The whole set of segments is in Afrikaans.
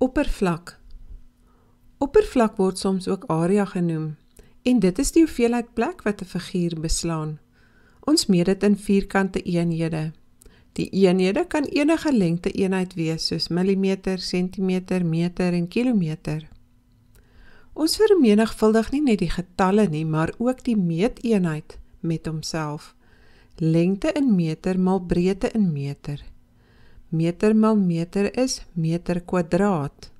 Oppervlak. Oppervlak word soms ook area genoem, en dit is die hoeveelheid plek wat 'n figuur beslaan. Ons meet dit in vierkante eenhede. Die eenhede kan enige lengte eenheid wees, soos millimeter, sentimeter, meter en kilometer. Ons vermenigvuldig nie net die getalle nie, maar ook die meeteenheid met homself. Lengte in meter mal breedte in meter. Meter mal meter is meter kwadraat.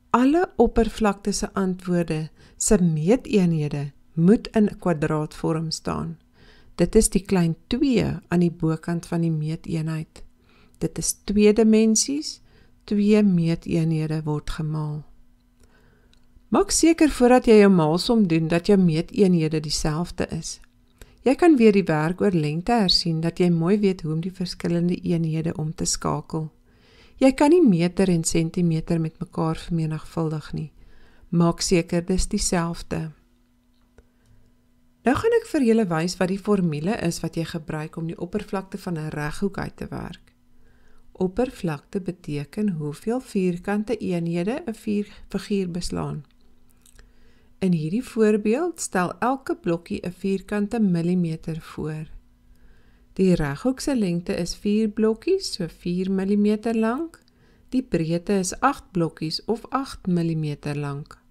Alle oppervlakte se antwoorde se meeteenhede moet in kwadraatvorm staan. Dit is die klein 2 aan die bokant van die meeteenheid. Dit is 2 dimensies, 2 meeteenhede word gemaal. Maak seker voordat jy jou maalsom doen dat jou meeteenhede dieselfde is. Jy kan weer die werk oor lengte hersien dat jy mooi weet hoe om die verskillende eenhede om te skakel. Jy kan nie meter en sentimeter met mekaar vermenigvuldig nie. Maak seker dis dieselfde. Nou gaan ek vir julle wys wat die formule is wat jy gebruik om die oppervlakte van 'n reghoek uit te werk. Oppervlakte beteken hoeveel vierkante eenhede 'n figuur beslaan. In hierdie voorbeeld stel elke blokkie 'n vierkante millimeter voor. Die reghoek se lengte is 4 blokkies, so 4 millimeter lank. Die breedte is 8 blokkies of 8 millimeter lank.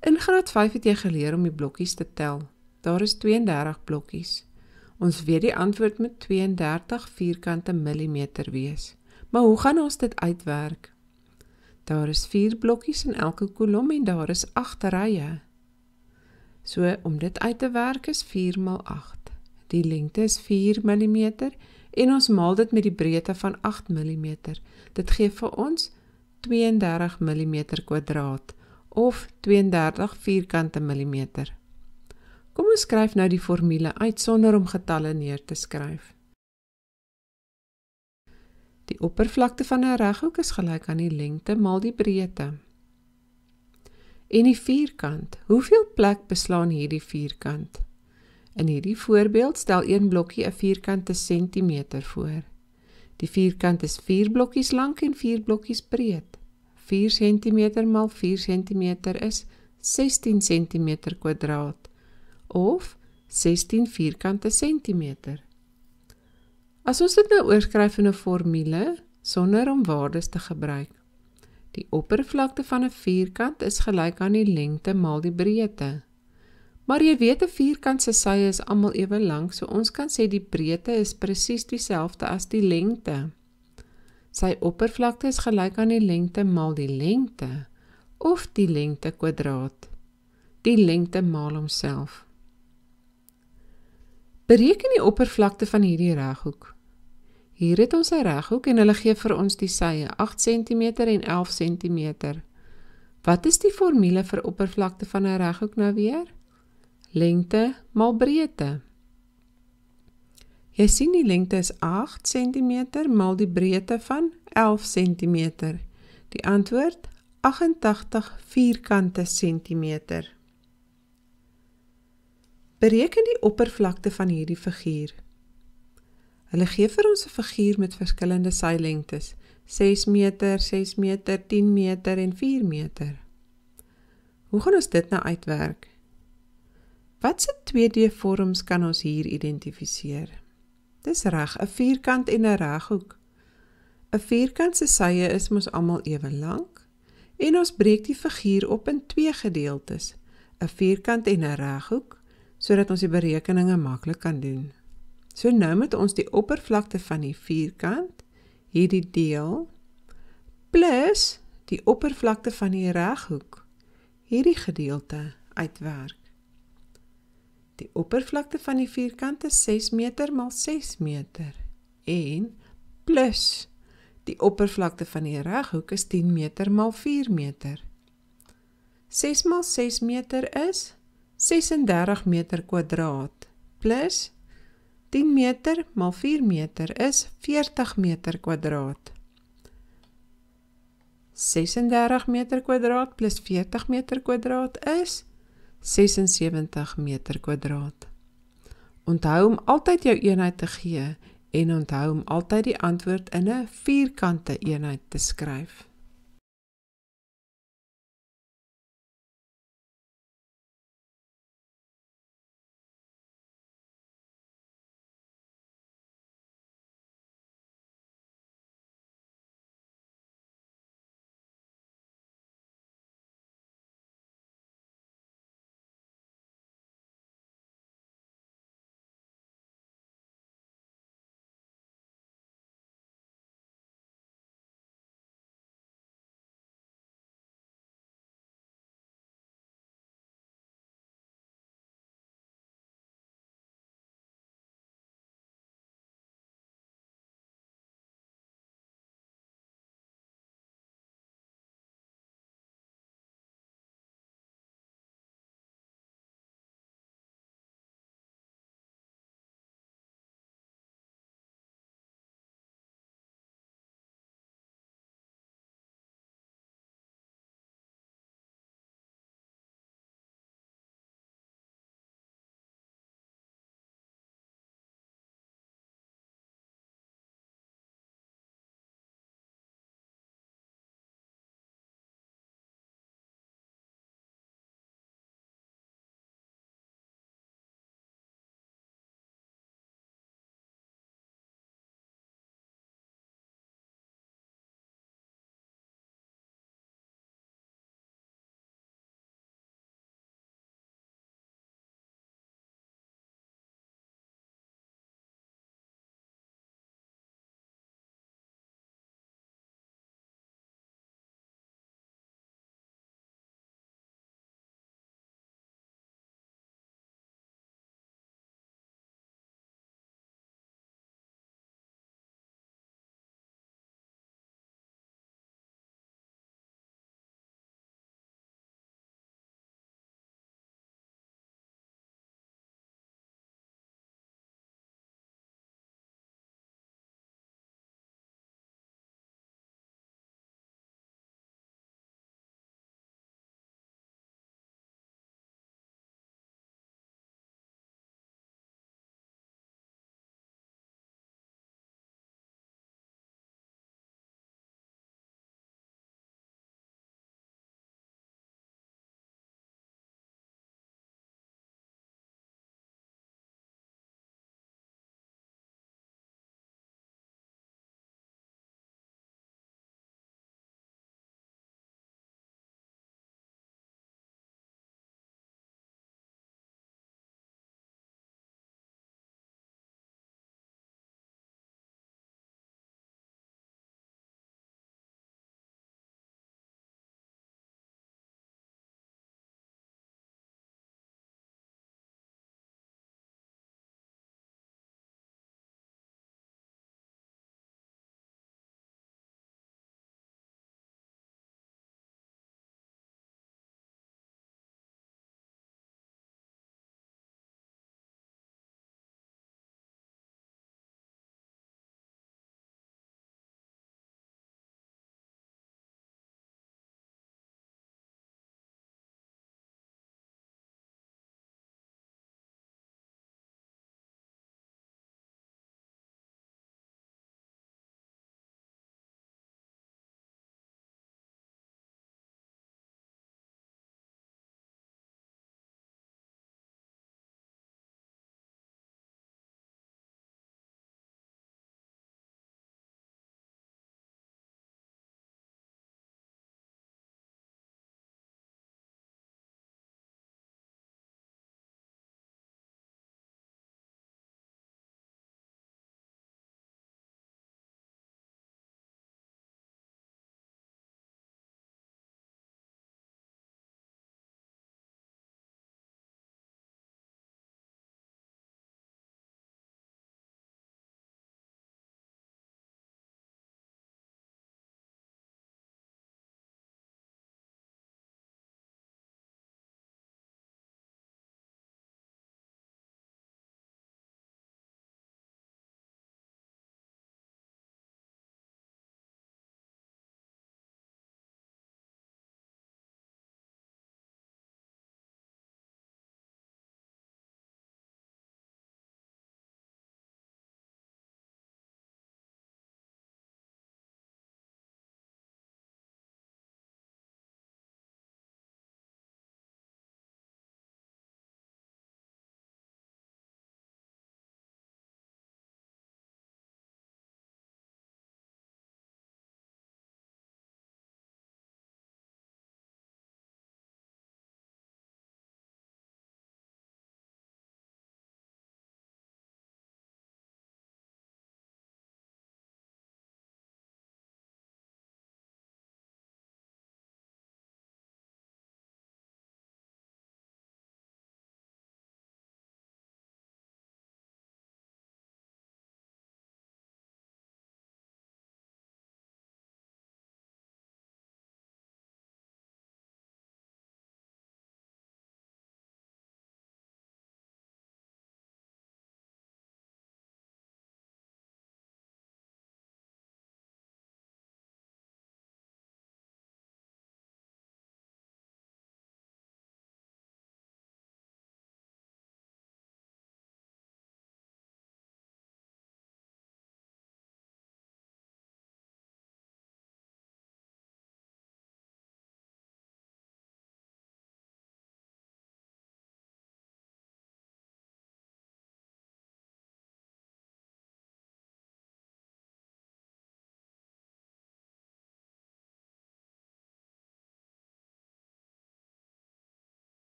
In graad 5 het jy geleer om die blokkies te tel. Daar is 32 blokkies. Ons weet die antwoord moet 32 vierkante millimeter wees. Maar hoe gaan ons dit uitwerk? Daar is 4 blokkies in elke kolom en daar is 8 rye. So, om dit uit te werk is 4 mal 8. Die lengte is 4 mm en ons maal dit met die breedte van 8 mm. Dit gee vir ons 32 mm kwadraat of 32 vierkante millimeter. Kom ons skryf nou die formule uit sonder om getalle neer te skryf. Die oppervlakte van 'n reghoek is gelyk aan die lengte maal die breedte. En die vierkant, hoeveel plek beslaan hierdie vierkant? In hierdie voorbeeld stel een blokkie 'n vierkante sentimeter voor. Die vierkant is 4 blokkies lank en 4 blokkies breed. 4 cm mal 4 cm is 16 cm kwadraat of 16 vierkante sentimeter. As ons dit nou oorskryf in 'n formule sonder om waardes te gebruik. Die oppervlakte van 'n vierkant is gelyk aan die lengte maal die breedte. Maar jy weet 'n vierkant se sye is almal ewe lank, so ons kan sê die breedte is presies dieselfde as die lengte. Sy oppervlakte is gelyk aan die lengte maal die lengte of die lengte kwadraat. Die lengte maal homself. Bereken die oppervlakte van hierdie reghoek. Hier het ons 'n reghoek en hulle gee vir ons die sye 8 cm en 11 cm. Wat is die formule vir oppervlakte van 'n reghoek nou weer? Lengte maal breedte. Jy sien die lengte is 8 cm maal die breedte van 11 cm. Die antwoord 88 vierkante centimeter. Bereken die oppervlakte van hierdie figuur. Hulle gee vir ons 'n figuur met verskillende sylengtes, 6 meter, 6 meter, 10 meter en 4 meter. Hoe gaan ons dit nou uitwerk? Watse 2D-vorms kan ons hier identifiseer? Dis reg, 'n vierkant en 'n reghoek. 'n Vierkant se sye is mos almal ewe lank en ons breek die figuur op in 2 gedeeltes, 'n vierkant en 'n reghoek, sodat ons die berekeninge maklik kan doen. So nou moet ons die oppervlakte van die vierkant, hierdie deel, plus die oppervlakte van die reghoek, hierdie gedeelte, uitwerk. Die oppervlakte van die vierkant is 6 meter mal 6 meter en plus die oppervlakte van die reghoek is 10 meter mal 4 meter. 6 mal 6 meter is 36 meter kwadraat plus 10 meter mal 4 meter is 40 meter kwadraat. 36 meter kwadraat plus 40 meter kwadraat is 76 meter kwadraat. Onthou om altyd jou eenheid te gee en onthou om altyd die antwoord in 'n vierkante eenheid te skryf.